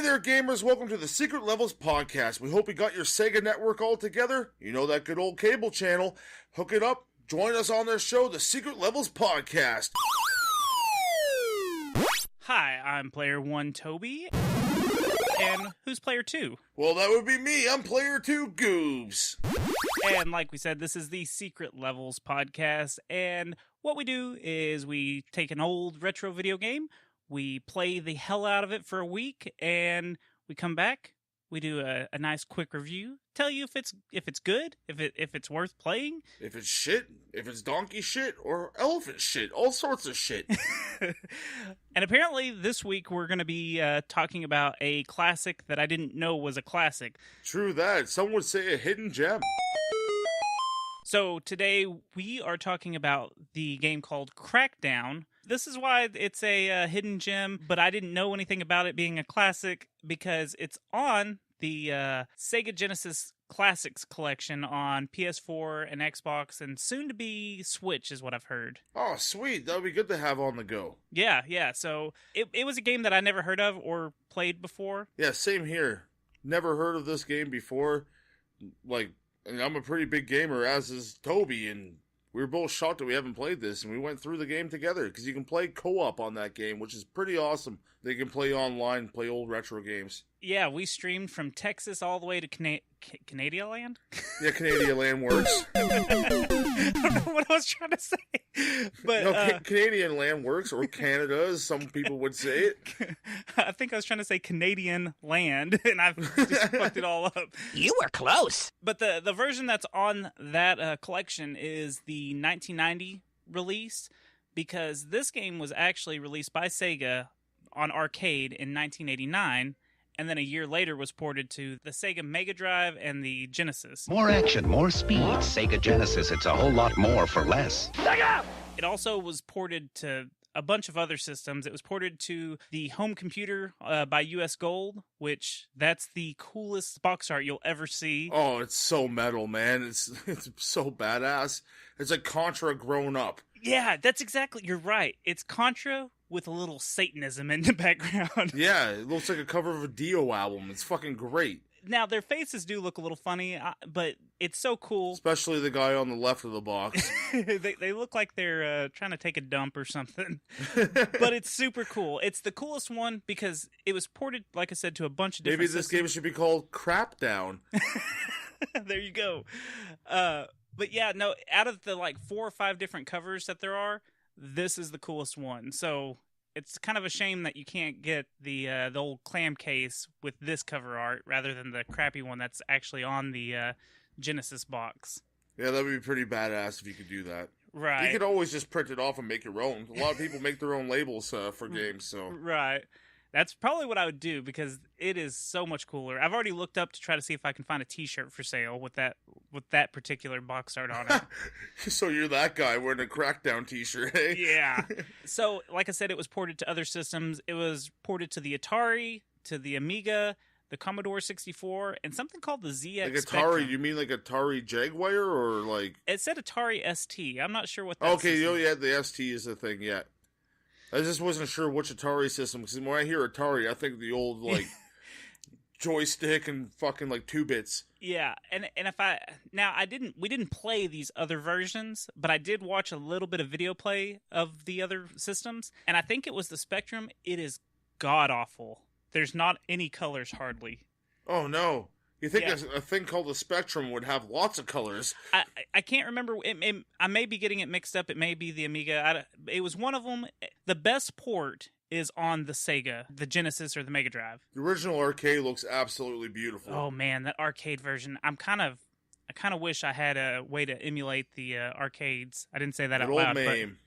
Hey there, gamers. Welcome to the Secret Levels podcast. We hope you got your Sega network all together. You know that good old cable channel. Hook it up. Join us on their show, the Secret Levels podcast. Hi, I'm Player 1, Toby. And who's Player 2? Well, that would be me. I'm Player 2, Goobs. And like we said, this is the Secret Levels podcast. And what we do is we take an old retro video game, we play the hell out of it for a week, and we come back. We do a nice quick review. Tell you if it's good, if it's worth playing. If it's shit, if it's donkey shit, or elephant shit, all sorts of shit. And apparently this week we're going to be talking about a classic that I didn't know was a classic. True that. Some would say a hidden gem. So today we are talking about the game called Crackdown. This is why it's a hidden gem, but I didn't know anything about it being a classic because it's on the Sega Genesis Classics collection on PS4 and Xbox and soon to be Switch is what I've heard. Oh, sweet. That would be good to have on the go. Yeah. So it was a game that I never heard of or played before. Yeah, same here. Never heard of this game before. And I'm a pretty big gamer, as is Toby, and we were both shocked that we haven't played this, and we went through the game together, because you can play co-op on that game, which is pretty awesome. They can play online, play old retro games. Yeah, we streamed from Texas all the way to Canadian land? Yeah, Canadian land works. I don't know what I was trying to say. But no, Canadian land works, or Canada, as some people would say it. I think I was trying to say Canadian land, and I've just fucked it all up. You were close. But the version that's on that collection is the 1990 release, because this game was actually released by Sega on arcade in 1989, and then a year later was ported to the Sega Mega Drive and the Genesis. More action, more speed. Sega Genesis, it's a whole lot more for less. It also was ported to a bunch of other systems. It was ported to the home computer by US Gold, which that's the coolest box art you'll ever see. Oh, it's so metal, man. It's so badass. It's like Contra grown up. Yeah, that's exactly, you're right. It's Contra with a little Satanism in the background. Yeah, it looks like a cover of a Dio album. It's fucking great. Now, their faces do look a little funny, but it's so cool. Especially the guy on the left of the box. They look like they're trying to take a dump or something. But it's super cool. It's the coolest one because it was ported, like I said, to a bunch of different Maybe this systems. game should be called Crapdown. There you go. But yeah, no, out of the 4 or 5 different covers that there are, this is the coolest one. So it's kind of a shame that you can't get the old clam case with this cover art rather than the crappy one that's actually on the Genesis box. Yeah, that would be pretty badass if you could do that. Right. You could always just print it off and make your own. A lot of people make their own labels for games, so... Right. That's probably what I would do because it is so much cooler. I've already looked up to try to see if I can find a T-shirt for sale with that particular box art on it. So you're that guy wearing a Crackdown T-shirt, eh? Yeah. So, like I said, it was ported to other systems. It was ported to the Atari, to the Amiga, the Commodore 64, and something called the ZX Like Atari, Spectrum. you mean like Atari Jaguar or like... It said Atari ST. I'm not sure what that Okay, system is. yeah, the ST is the thing, yeah. I just wasn't sure which Atari system, because when I hear Atari, I think the old, joystick and fucking, 2-bits. Yeah, and if we didn't play these other versions, but I did watch a little bit of video play of the other systems, and I think it was the Spectrum. It is god-awful. There's not any colors, hardly. Oh, no. You think Yeah. a thing called the Spectrum would have lots of colors. I can't remember. I may be getting it mixed up. It may be the Amiga. It was one of them. The best port is on the Sega, the Genesis, or the Mega Drive. The original arcade looks absolutely beautiful. Oh, man, that arcade version. I kind of wish I had a way to emulate the arcades. I didn't say that out loud. Mame.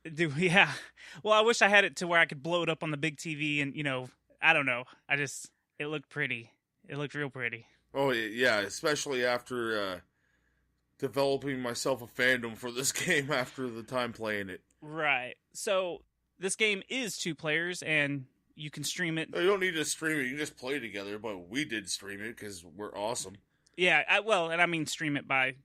But yeah. Well, I wish I had it to where I could blow it up on the big TV and, I don't know. It looked pretty. It looked real pretty. Oh, yeah, especially after developing myself a fandom for this game after the time playing it. Right. So, this game is 2 players, and you can stream it. No, you don't need to stream it. You can just play together, but we did stream it because we're awesome. Yeah, I mean stream it by,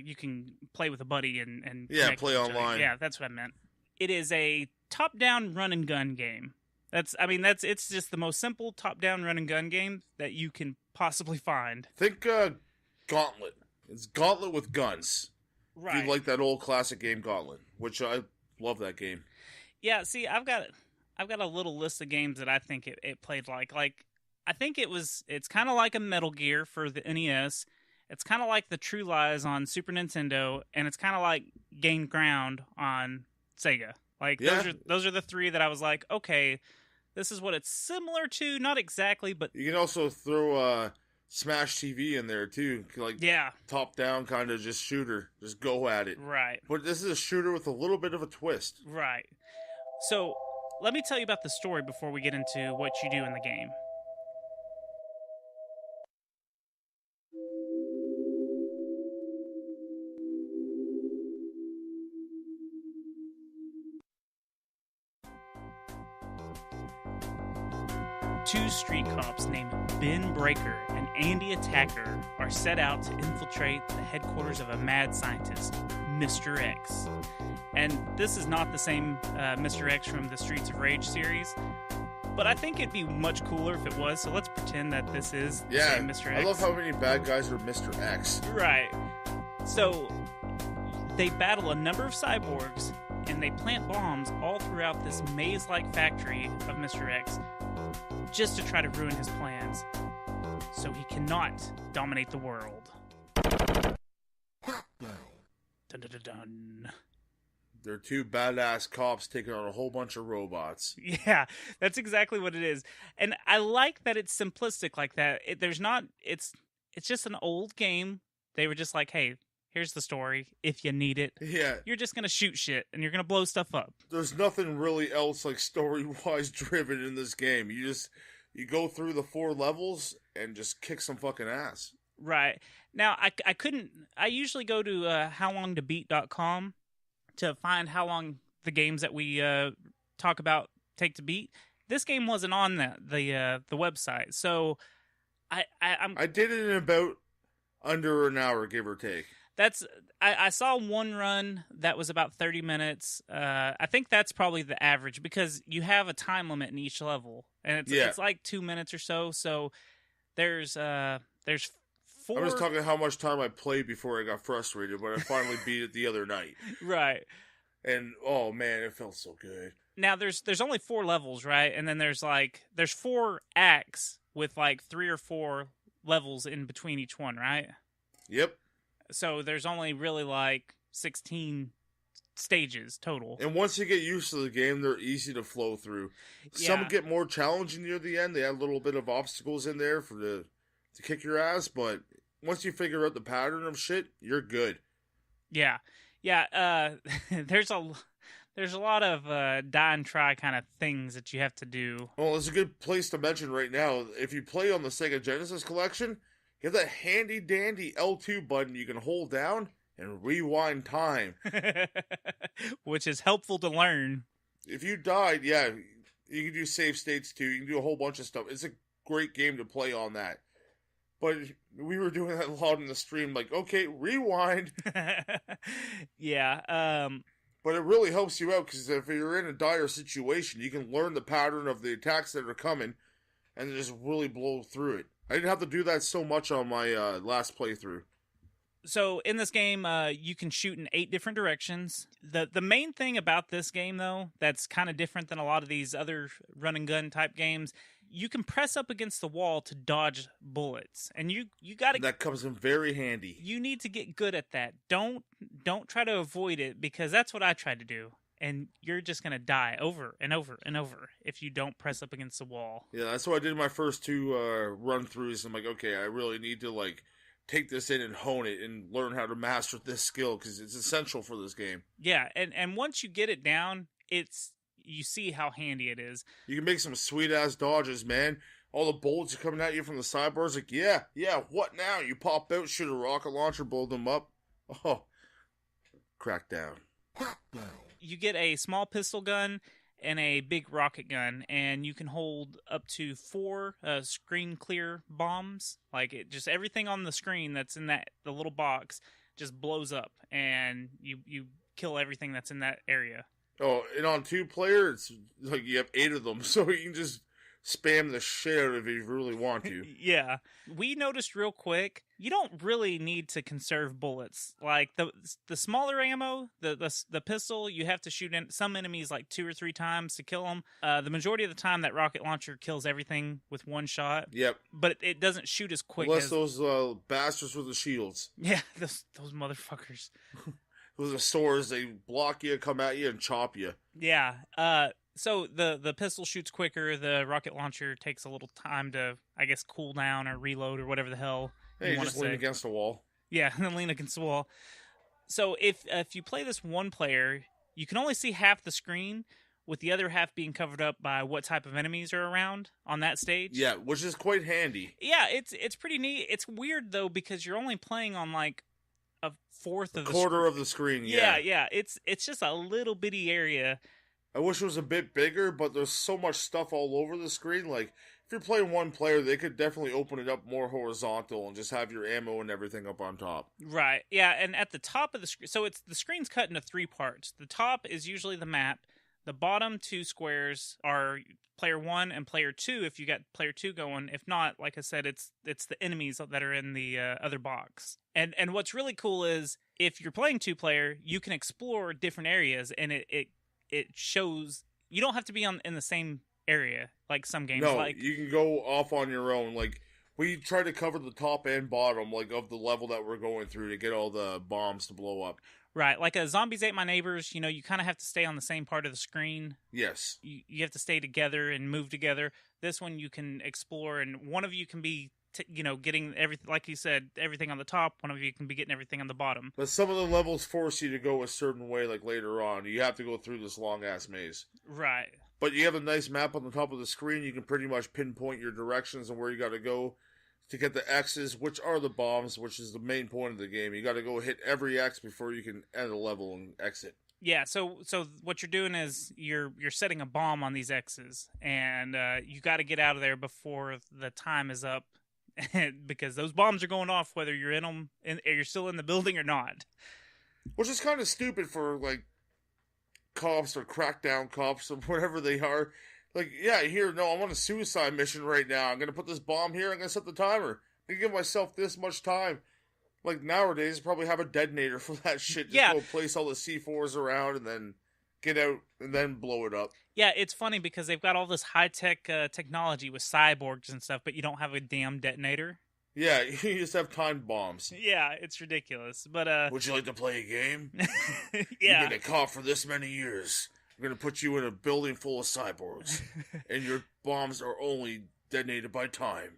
you can play with a buddy and yeah, connect play with each other. online. Yeah, that's what I meant. It is a top-down run-and-gun game. It's just the most simple top-down run and gun game that you can possibly find. Think Gauntlet. It's Gauntlet with guns. Right. If you like that old classic game Gauntlet, which I love that game. Yeah, see, I've got a little list of games that I think it played like. Like, I think it's kind of like a Metal Gear for the NES. It's kind of like the True Lies on Super Nintendo, and it's kind of like Gain Ground on Sega. Like, those are the three that I was like, okay, this is what it's similar to. Not exactly, but... You can also throw Smash TV in there, too. Like, top-down kind of just shooter. Just go at it. Right. But this is a shooter with a little bit of a twist. Right. So, let me tell you about the story before we get into what you do in the game. Two street cops named Ben Breaker and Andy Attacker are set out to infiltrate the headquarters of a mad scientist, Mr. X. And this is not the same Mr. X from the Streets of Rage series, but I think it'd be much cooler if it was, so let's pretend that this is the same Mr. X. I love how many bad guys are Mr. X. Right. So, they battle a number of cyborgs, and they plant bombs all throughout this maze-like factory of Mr. X, just to try to ruin his plans, so he cannot dominate the world. Dun, dun, dun, dun. They're two badass cops taking on a whole bunch of robots. Yeah, that's exactly what it is. And I like that it's simplistic like that. It's just an old game. They were just like, hey, here's the story. If you need it, you're just gonna shoot shit and you're gonna blow stuff up. There's nothing really else like story-wise driven in this game. You go through the 4 levels and just kick some fucking ass. Right. Now, I usually go to howlongtobeat.com to find how long the games that we talk about take to beat. This game wasn't on the website, so I did it in about under an hour, give or take. I saw one run that was about 30 minutes. I think that's probably the average because you have a time limit in each level, and it's like 2 minutes or so. So there's 4. I was talking how much time I played before I got frustrated, but I finally beat it the other night. Right. And oh man, it felt so good. Now there's only 4 levels, right? And then there's 4 acts with like 3 or 4 levels in between each one, right? Yep. So there's only really like 16 stages total. And once you get used to the game, they're easy to flow through. Some get more challenging near the end. They add a little bit of obstacles in there to kick your ass, but once you figure out the pattern of shit, you're good. Yeah. There's a lot of die and try kind of things that you have to do. Well, it's a good place to mention right now. If you play on the Sega Genesis collection, you have that handy dandy L2 button you can hold down and rewind time. Which is helpful to learn. If you died, you can do save states too. You can do a whole bunch of stuff. It's a great game to play on that. But we were doing that a lot in the stream, like, okay, rewind. Yeah. But it really helps you out, because if you're in a dire situation, you can learn the pattern of the attacks that are coming, and just really blow through it. I didn't have to do that so much on my last playthrough. So in this game, you can shoot in 8 different directions. The main thing about this game, though, that's kind of different than a lot of these other run and gun type games, you can press up against the wall to dodge bullets, and you got to. That comes in very handy. You need to get good at that. Don't try to avoid it, because that's what I tried to do, and you're just gonna die over and over and over if you don't press up against the wall. Yeah, that's what I did in my first 2 run throughs. I'm like, okay, I really need to take this in and hone it and learn how to master this skill, because it's essential for this game. Yeah, and once you get it down, you see how handy it is. You can make some sweet-ass dodges, man. All the bullets are coming at you from the sidebars. Like, yeah, what now? You pop out, shoot a rocket launcher, blow them up. Oh, Crackdown. You get a small pistol gun and a big rocket gun, and you can hold up to 4 screen clear bombs. Like, just everything on the screen that's in the little box just blows up, and you kill everything that's in that area. Oh, and on 2-player, it's like you have 8 of them, so you can just spam the shit out of it if you really want to. Yeah. We noticed real quick, you don't really need to conserve bullets. Like the smaller ammo, the pistol, you have to shoot in some enemies like 2 or 3 times to kill them. The majority of the time, that rocket launcher kills everything with one shot. Yep. But it doesn't shoot as quick Unless as those bastards with the shields. Yeah, those motherfuckers. Those are swords, they block you, come at you, and chop you. Yeah. So the pistol shoots quicker. The rocket launcher takes a little time to, I guess, cool down or reload or whatever the hell you want to just lean say. against a wall. Yeah, and then lean against the wall. So if you play this one player, you can only see half the screen, with the other half being covered up by what type of enemies are around on that stage. Yeah, which is quite handy. Yeah, it's pretty neat. It's weird though because you're only playing on like a fourth of the quarter of the screen. Yeah, yeah. It's just a little bitty area. I wish it was a bit bigger, but there's so much stuff all over the screen. Like, if you're playing one player, they could definitely open it up more horizontal and just have your ammo and everything up on top. Right, yeah, and at the top of the screen, so the screen's cut into 3 parts. The top is usually the map. The bottom 2 squares are player 1 and player 2 if you got player 2 going. If not, like I said, it's the enemies that are in the other box. And what's really cool is if you're playing 2-player, you can explore different areas, and it shows you don't have to be in the same area like some games. No, like you can go off on your own. Like, we try to cover the top and bottom, like, of the level that we're going through to get all the bombs to blow up. Right, like a Zombies Ate My Neighbors, you kind of have to stay on the same part of the screen. Yes. You have to stay together and move together. This one you can explore, and one of you can be, getting everything, like you said, everything on the top. One of you can be getting everything on the bottom. But some of the levels force you to go a certain way, like later on. You have to go through this long-ass maze. Right. But you have a nice map on the top of the screen. You can pretty much pinpoint your directions and where you got to go to get the X's, which are the bombs, which is the main point of the game. You got to go hit every X before you can end a level and exit. Yeah, so what you're doing is you're setting a bomb on these X's, and you got to get out of there before the time is up, because those bombs are going off whether you're in them, you're still in the building or not. Which is kind of stupid for, like, cops or Crackdown cops or whatever they are. Like, yeah, I'm on a suicide mission right now. I'm going to put this bomb here. I'm going to set the timer. I can give myself this much time. Like, nowadays, probably have a detonator for that shit. Just go place all the C4s around and then get out and then blow it up. Yeah, it's funny because they've got all this high-tech technology with cyborgs and stuff, but you don't have a damn detonator. Yeah, you just have timed bombs. Yeah, it's ridiculous. But would you like to play a game? Yeah. You've been a cop for this many years. I'm going to put you in a building full of cyborgs. And your bombs are only detonated by time.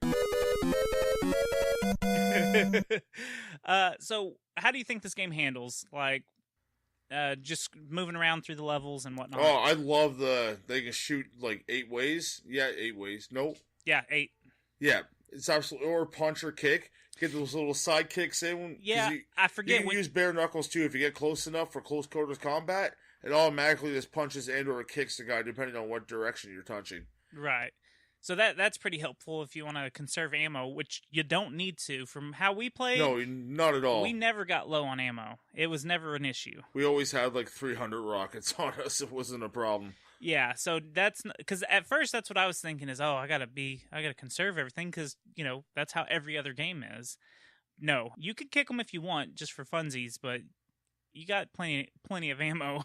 So, how do you think this game handles? Like, just moving around through the levels and whatnot? Oh, I love they can shoot, like, 8 ways. Yeah, 8 ways. Nope. Yeah, 8. Yeah, it's absolutely, or punch or kick. Get those little side kicks in. Yeah, I forget. You can use bare knuckles, too, if you get close enough for close quarters combat. It automatically just punches and or kicks the guy depending on what direction you're touching. Right. So that's pretty helpful if you want to conserve ammo, which you don't need to. From how we played, no, not at all. We never got low on ammo. It was never an issue. We always had like 300 rockets on us. It wasn't a problem. Yeah, so that's because at first that's what I was thinking is, I gotta conserve everything because that's how every other game is. No, you could kick them if you want just for funsies, but you got plenty of ammo.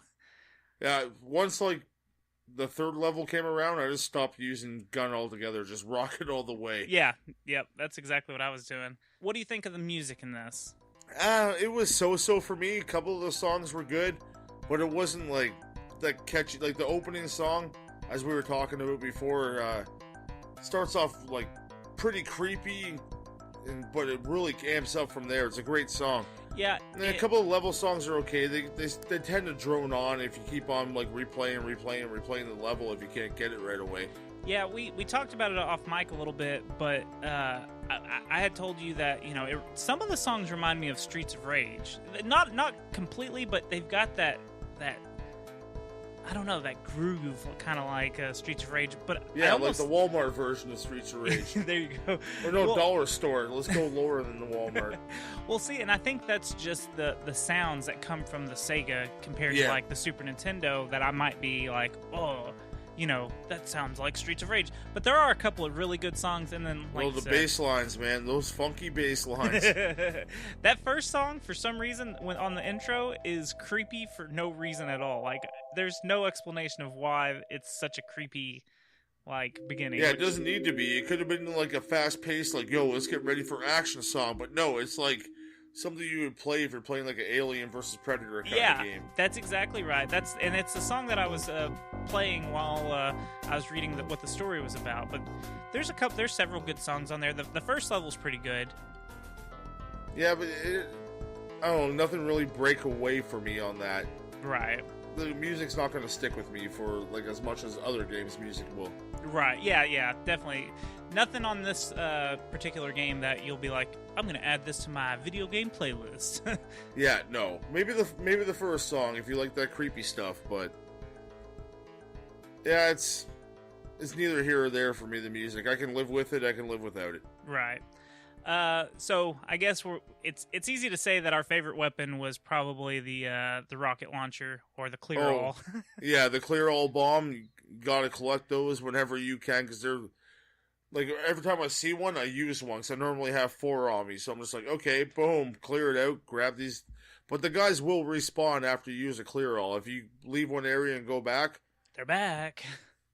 Yeah, once like the 3rd level came around, I just stopped using gun altogether, just rocket all the way. Yeah, yep, that's exactly what I was doing. What do you think of the music in this? It was so-so for me. A couple of the songs were good, but it wasn't like that catchy. Like the opening song, as we were talking about before, starts off like pretty creepy, but it really amps up from there. It's a great song. Yeah, and a couple of level songs are okay. They tend to drone on if you keep on like replaying the level if you can't get it right away. Yeah, we talked about it off mic a little bit, but I had told you that some of the songs remind me of Streets of Rage. Not completely, but they've got that I don't know, that groove, kind of like Streets of Rage. But yeah, like the Walmart version of Streets of Rage. There you go. Or no, dollar store. Let's go lower than the Walmart. Well, see, and I think that's just the sounds that come from the Sega compared to like the Super Nintendo that I might be like, oh, you know, that sounds like Streets of Rage. But there are a couple of really good songs, and then like the bass lines, man, those funky bass lines. That first song, for some reason, when on the intro, is creepy for no reason at all. Like, there's no explanation of why it's such a creepy like beginning. Yeah, it doesn't need to be. It could have been like a fast-paced, like, yo, let's get ready for action song. But no, it's like something you would play if you're playing like an Alien versus Predator kind of game. That's exactly right. And it's a song that I was playing while I was reading what the story was about. But there's several good songs on there. The first level's pretty good. Yeah, but I don't know, nothing really break away for me on that. Right. The music's not going to stick with me for like as much as other games' music will. Right. Yeah, definitely. Nothing on this particular game that you'll be like, I'm going to add this to my video game playlist. Yeah, no. Maybe the first song if you like that creepy stuff, but yeah, it's neither here or there for me. The music, I can live with it. I can live without it. Right. So I guess it's easy to say that our favorite weapon was probably the rocket launcher or the clear all. Yeah, the clear all bomb. You gotta collect those whenever you can because they're like every time I see one, I use one. Because I normally have 4 on me, so I'm just like, okay, boom, clear it out, grab these. But the guys will respawn after you use a clear all. If you leave one area and go back, they're back.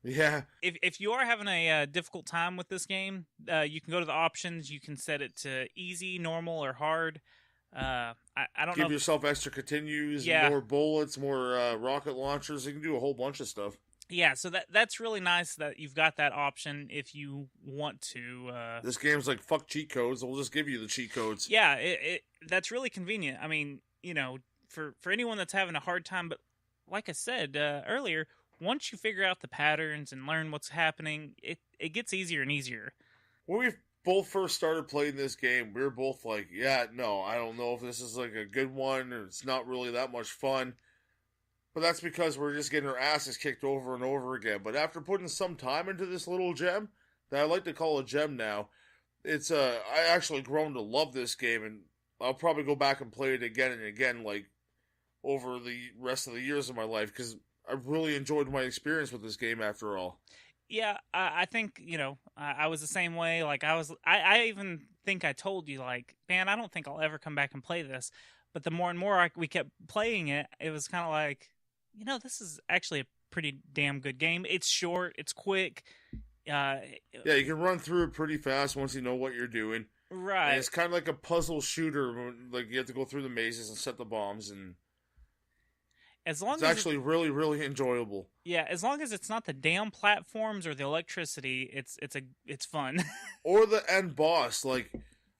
Yeah. If you are having a difficult time with this game, you can go to the options. You can set it to easy, normal, or hard. I don't know. Give yourself extra continues, more bullets, more rocket launchers. You can do a whole bunch of stuff. Yeah, so that's really nice that you've got that option if you want to. This game's like, fuck cheat codes. We'll just give you the cheat codes. Yeah, that's really convenient. I mean, you know, for anyone that's having a hard time, but like I said earlier, once you figure out the patterns and learn what's happening, it gets easier and easier. When we both first started playing this game, we were both like, yeah, no, I don't know if this is like a good one, or it's not really that much fun. But that's because we're just getting our asses kicked over and over again. But after putting some time into this little gem, that I like to call a gem now, it's I actually grown to love this game, and I'll probably go back and play it again and again, like, over the rest of the years of my life, because I really enjoyed my experience with this game after all. Yeah, I think, you know, I was the same way. Like, I even think I told you, like, man, I don't think I'll ever come back and play this. But the more and more we kept playing it, it was kind of like, you know, this is actually a pretty damn good game. It's short, it's quick. Yeah, you can run through it pretty fast once you know what you're doing. Right. And it's kind of like a puzzle shooter. Like, you have to go through the mazes and set the bombs, and it's actually really, really enjoyable. Yeah, as long as it's not the damn platforms or the electricity, it's fun. Or the end boss. Like,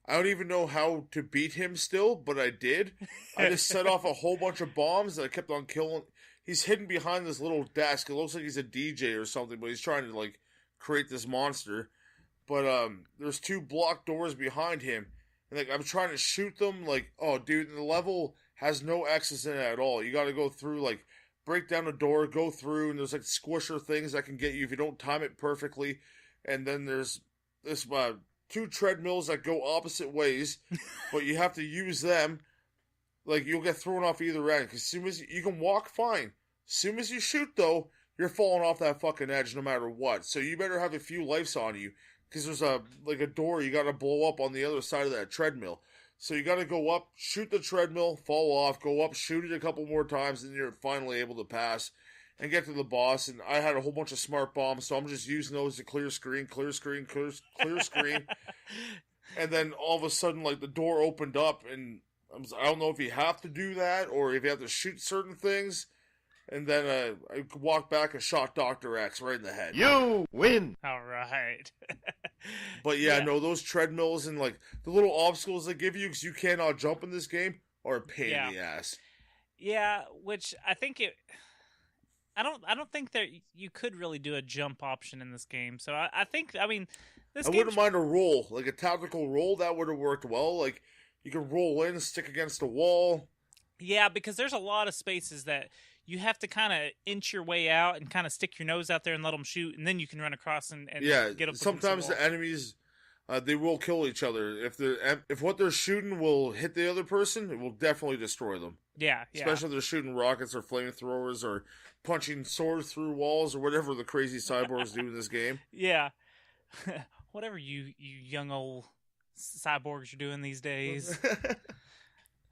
I don't even know how to beat him still, but I did. I just set off a whole bunch of bombs that I kept on killing. He's hidden behind this little desk. It looks like he's a DJ or something, but he's trying to, like, create this monster. But there's 2 blocked doors behind him. And, like, I'm trying to shoot them. Like, oh, dude, the level has no X's in it at all. You got to go through, like, break down a door, go through, and there's, like, squisher things that can get you if you don't time it perfectly. And then there's this 2 treadmills that go opposite ways, but you have to use them. Like, you'll get thrown off either end, because as soon as you can walk fine. As soon as you shoot, though, you're falling off that fucking edge no matter what. So you better have a few lives on you, because there's a door you got to blow up on the other side of that treadmill. So you got to go up, shoot the treadmill, fall off, go up, shoot it a couple more times, and you're finally able to pass and get to the boss. And I had a whole bunch of smart bombs, so I'm just using those to clear screen. And then all of a sudden, like, the door opened up, and I don't know if you have to do that or if you have to shoot certain things. And then I walked back and shot Dr. X right in the head. You win! All right. But yeah, no, those treadmills and, like, the little obstacles they give you because you cannot jump in this game are a pain in the ass. Yeah, which I think I don't think that you could really do a jump option in this game. So I think, I mean, I wouldn't mind a roll, like a tactical roll. That would have worked well. Like, you can roll in, stick against a wall. Yeah, because there's a lot of spaces that you have to kind of inch your way out and kind of stick your nose out there and let them shoot, and then you can run across and get up. Sometimes the enemies, they will kill each other. If what they're shooting will hit the other person, it will definitely destroy them. Yeah. Especially if they're shooting rockets or flamethrowers or punching swords through walls or whatever the crazy cyborgs do in this game. Yeah. Whatever you young old cyborgs are doing these days.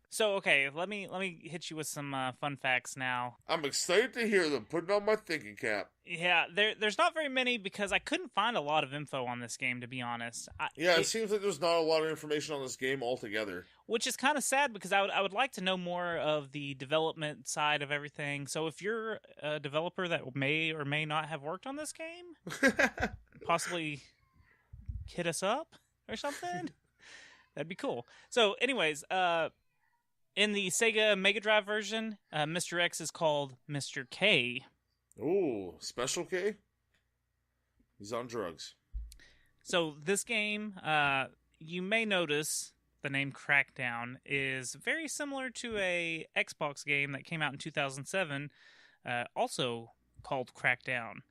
So, okay, let me hit you with some fun facts now. I'm excited to hear them. Putting on my thinking cap. Yeah, there's not very many because I couldn't find a lot of info on this game, to be honest. It seems like there's not a lot of information on this game altogether. Which is kind of sad because I would like to know more of the development side of everything. So if you're a developer that may or may not have worked on this game, possibly hit us up or something. That'd be cool. So anyways, in the Sega Mega Drive version, Mr. X is called Mr. K. Ooh, Special K? He's on drugs. So this game, you may notice the name Crackdown is very similar to a Xbox game that came out in 2007, also called Crackdown,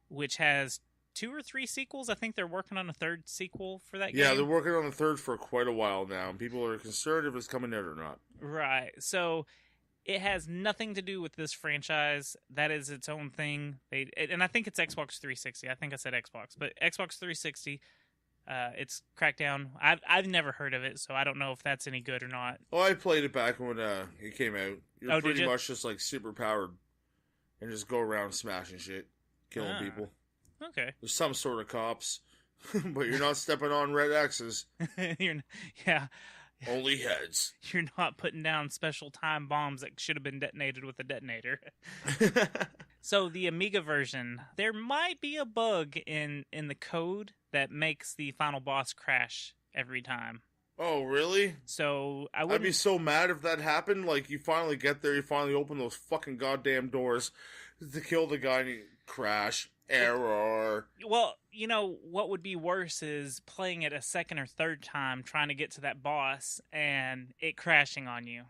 which has 2 or 3 sequels. I think they're working on a 3rd sequel for that game. Yeah, they're working on the 3rd for quite a while now, and people are concerned if it's coming out or not. Right. So it has nothing to do with this franchise. That is its own thing. And I think it's Xbox 360. I think I said Xbox, but Xbox 360. It's Crackdown. I've never heard of it, so I don't know if that's any good or not. Oh, I played it back when it came out. You're pretty pretty much just like super powered and just go around smashing shit, killing people. Okay. There's some sort of cops, but you're not stepping on red X's. Yeah. Only heads. You're not putting down special time bombs that should have been detonated with a detonator. So the Amiga version, there might be a bug in the code that makes the final boss crash every time. Oh, really? So I'd be so mad if that happened. Like, you finally get there, you finally open those fucking goddamn doors to kill the guy and you crash. Error. Well, you know, what would be worse is playing it a 2nd or 3rd time, trying to get to that boss, and it crashing on you.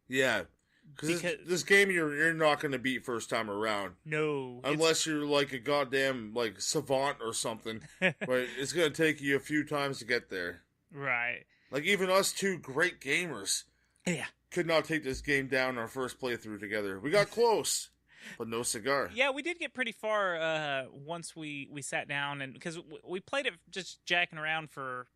Yeah. Because this game you're not going to beat first time around. No. Unless you're like a goddamn, like, savant or something. But it's going to take you a few times to get there. Right. Like, even us two great gamers could not take this game down our first playthrough together. We got close. But no cigar. Yeah, we did get pretty far once we sat down, and because we played it just jacking around for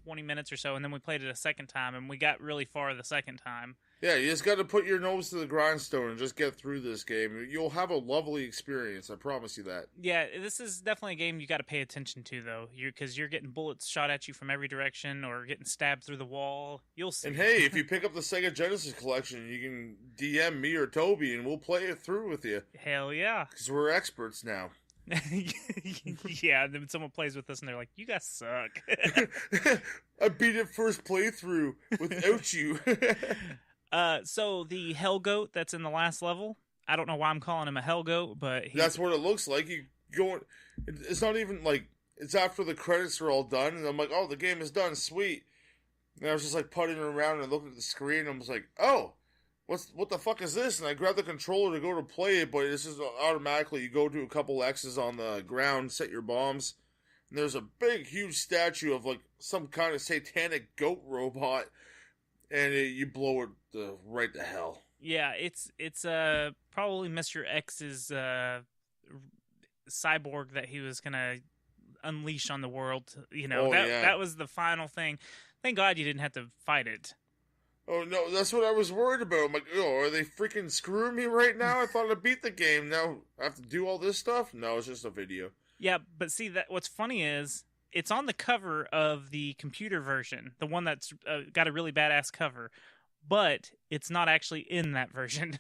20 minutes or so, and then we played it a 2nd time, and we got really far the 2nd time. Yeah, you just got to put your nose to the grindstone and just get through this game. You'll have a lovely experience, I promise you that. Yeah, this is definitely a game you got to pay attention to, though, because you're getting bullets shot at you from every direction or getting stabbed through the wall. You'll see. And hey, if you pick up the Sega Genesis collection, you can DM me or Toby, and we'll play it through with you. Hell yeah. Because we're experts now. Yeah, and then someone plays with us and they're like, you guys suck. I beat it first playthrough without you. So the Hell Goat that's in the last level, I don't know why I'm calling him a Hell Goat, but that's what it looks like. You go, it's not even like, it's after the credits are all done, and I'm like, oh, the game is done, sweet. And I was just like putting around and looking at the screen, and I was like, oh, what the fuck is this? And I grabbed the controller to go to play it, but it's just automatically, you go to a couple X's on the ground, set your bombs, and there's a big, huge statue of like some kind of satanic goat robot, and you blow it right to hell. Yeah, it's probably Mr. X's cyborg that he was gonna unleash on the world. You know, that was the final thing. Thank God you didn't have to fight it. Oh no, that's what I was worried about. I'm like, oh, are they freaking screwing me right now? I thought I beat the game. Now I have to do all this stuff? No, it's just a video. Yeah, but see, that what's funny is it's on the cover of the computer version, the one that's got a really badass cover, but it's not actually in that version.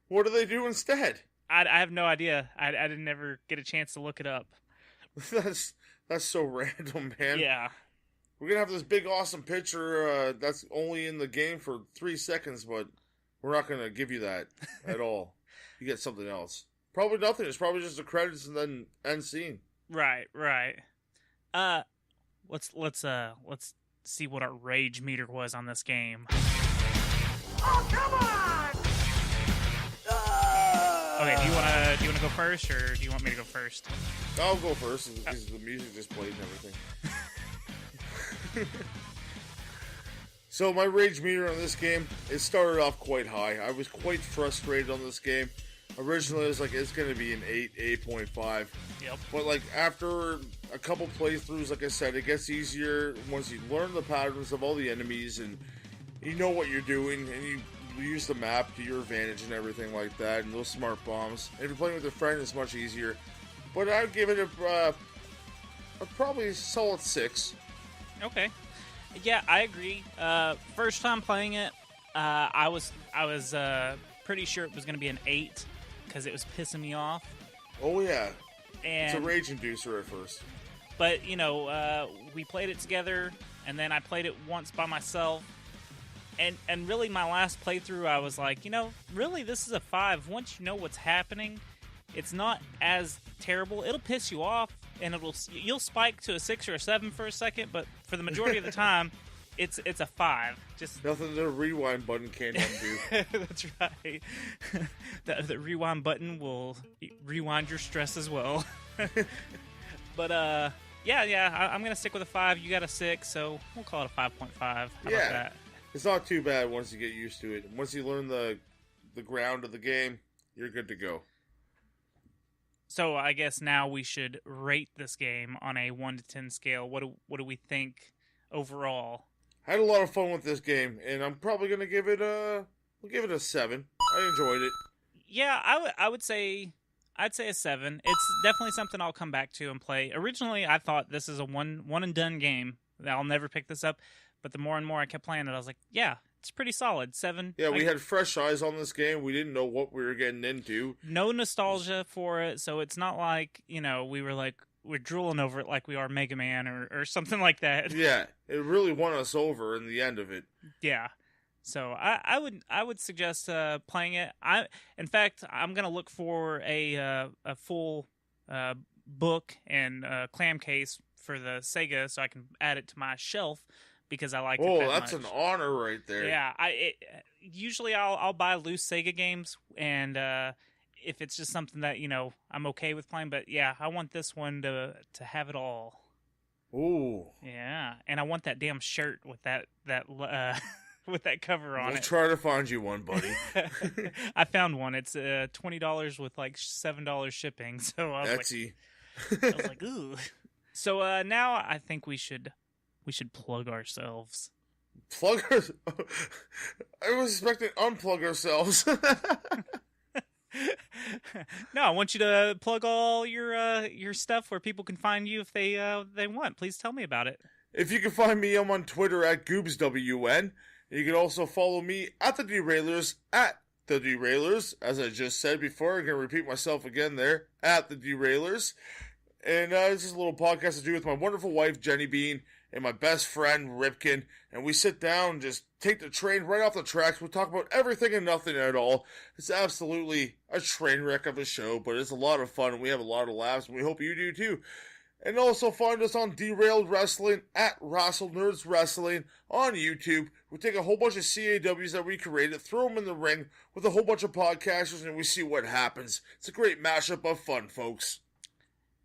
What do they do instead? I have no idea. I didn't ever get a chance to look it up. That's so random, man. Yeah. We're going to have this big, awesome picture that's only in the game for 3 seconds, but we're not going to give you that at all. You get something else. Probably nothing. It's probably just the credits and then end scene. Right. Let's see what our rage meter was on this game. Oh, come on! wanna go first, or do you want me to go first? I'll go first because the music just played and everything. So my rage meter on this game, it started off quite high. I was quite frustrated on this game. Originally, I was like, it's going to be an 8.5. Yep. But like after a couple playthroughs, like I said, it gets easier once you learn the patterns of all the enemies and you know what you're doing and you use the map to your advantage and everything like that, and those smart bombs. And if you're playing with a friend, it's much easier. But I'd give it a probably solid 6. Okay. Yeah, I agree. First time playing it, I was pretty sure it was going to be an 8 because it was pissing me off. Oh yeah, and, it's a rage inducer at first. But we played it together, and then I played it once by myself. And really, my last playthrough, I was like, really, this is a 5. Once you know what's happening, it's not as terrible. It'll piss you off, and you'll spike to a 6 or a 7 for a second, but for the majority of the time, it's a 5. Just nothing the rewind button can't undo. That's right. The rewind button will rewind your stress as well. But yeah, I'm gonna stick with a 5. You got a 6, so we'll call it a 5.5. How about that? It's not too bad once you get used to it. Once you learn the ground of the game, you're good to go. So I guess now we should rate this game on a 1 to 10 scale. What do we think overall? I had a lot of fun with this game, and I'm probably gonna give it a 7. I enjoyed it. Yeah, I'd say a 7. It's definitely something I'll come back to and play. Originally, I thought this is a one and done game. I'll never pick this up. But the more and more I kept playing it, I was like, yeah, it's pretty solid. 7. Yeah, we had fresh eyes on this game. We didn't know what we were getting into. No nostalgia for it, so it's not like, we were like, we're drooling over it like we are Mega Man or something like that. Yeah, it really won us over in the end of it. Yeah. So I would suggest playing it. In fact, I'm gonna look for a full book and clam case for the Sega so I can add it to my shelf because I like it. Oh, that's an honor right there. Yeah, usually I'll buy loose Sega games, and if it's just something that I'm okay with playing. But yeah, I want this one to have it all. Ooh. Yeah, and I want that damn shirt with that with that cover on it. We'll try to find you one, buddy. I found one. It's $20 with like $7 shipping. So I was like, ooh. So now I think we should plug ourselves. Plug us? I was expecting unplug ourselves. No, I want you to plug all your stuff where people can find you if they want. Please tell me about it. If you can find me, I'm on Twitter at GoobsWN. You can also follow me at the Derailers at the Derailers. As I just said before, I'm gonna repeat myself again there at the Derailers. And this is a little podcast to do with my wonderful wife Jenny Bean and my best friend Ripkin, and we sit down and just take the train right off the tracks. We talk about everything and nothing at all. It's absolutely a train wreck of a show, but it's a lot of fun, and we have a lot of laughs, and we hope you do too. And also find us on Derailed Wrestling at Wrestle Nerds Wrestling on YouTube. We take a whole bunch of CAWs that we created, throw them in the ring with a whole bunch of podcasters, and we see what happens. It's a great mashup of fun, folks.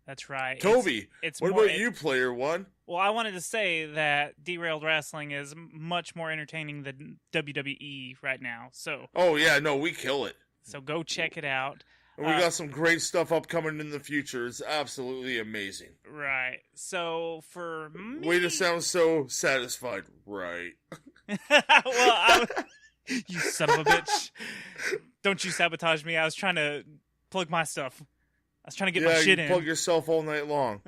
That's right. Toby, what about you, Player One? Well, I wanted to say that Derailed Wrestling is much more entertaining than WWE right now. So. Oh yeah, no, we kill it. So go check it out. And we got some great stuff upcoming in the future. It's absolutely amazing. Right. So for me... Way to sound so satisfied. Right. Well, you son of a bitch. Don't you sabotage me. I was trying to plug my stuff. I was trying to get my shit in. Plug yourself all night long.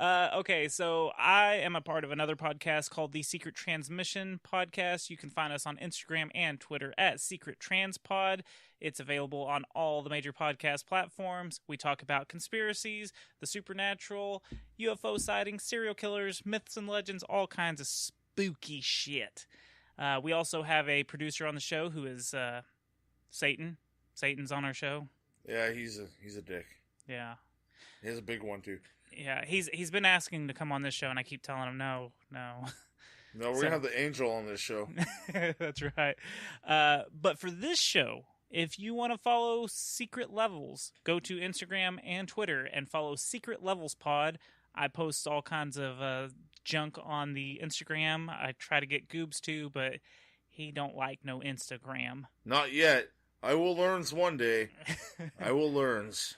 Okay, so I am a part of another podcast called the Secret Transmission Podcast. You can find us on Instagram and Twitter at Secret Transpod. It's available on all the major podcast platforms. We talk about conspiracies, the supernatural, UFO sightings, serial killers, myths and legends, all kinds of spooky shit. We also have a producer on the show who is Satan. Satan's on our show. Yeah, he's a dick. Yeah. He has a big one, too. Yeah, he's been asking to come on this show, and I keep telling him no. No, we're going to have the angel on this show. That's right. But for this show, If you want to follow Secret Levels, go to Instagram and Twitter and follow Secret Levels Pod. I post all kinds of junk on the Instagram. I try to get Goobs too, but he don't like no Instagram. Not yet. I will learns one day. I will learns.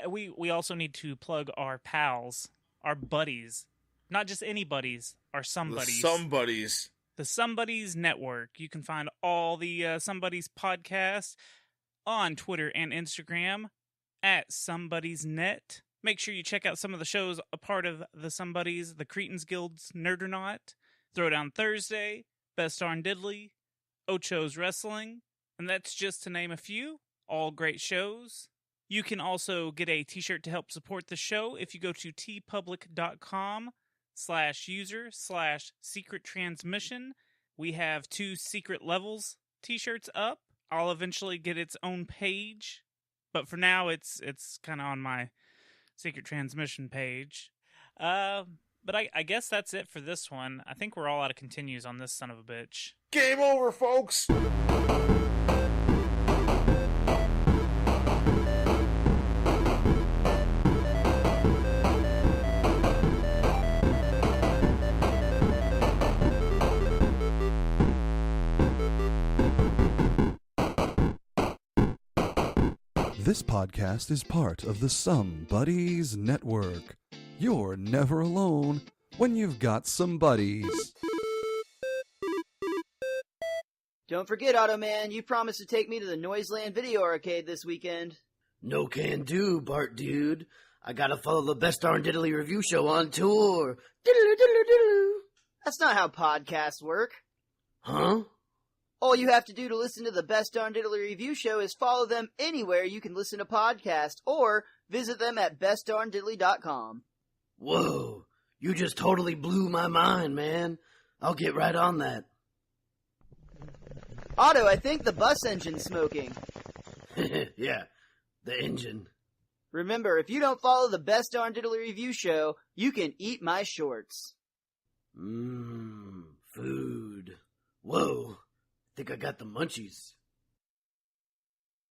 We also need to plug our pals, our buddies. Not just any buddies, our somebodies. The somebodies. The Somebodies Network. You can find all the Somebodies podcasts on Twitter and Instagram at SomebodiesNet. Make sure you check out some of the shows a part of the Somebodies, the Cretans Guild's Nerdernaut, Throwdown Thursday, Best Darn Diddly, Ocho's Wrestling, and that's just to name a few. All great shows. You can also get a t-shirt to help support the show if you go to tpublic.com/user/secret-transmission. We have 2 Secret Levels t-shirts up. I'll eventually get its own page, but for now it's kind of on my Secret Transmission page. But I guess that's it for this one. I think we're all out of continues on this son of a bitch. Game over, folks! This podcast is part of the Somebodies Network. You're never alone when you've got some buddies. Don't forget, Automan, you promised to take me to the Noiseland Video Arcade this weekend. No can do, Bart dude. I gotta follow the Best Darn Diddly review show on tour. Diddle diddle diddle. That's not how podcasts work. Huh? All you have to do to listen to the Best Darn Diddly review show is follow them anywhere you can listen to podcasts, or visit them at bestdarndiddly.com. Whoa, you just totally blew my mind, man. I'll get right on that. Otto, I think the bus engine's smoking. Yeah, the engine. Remember, if you don't follow the Best Darn Diddly review show, you can eat my shorts. Food. Whoa, think I got the munchies.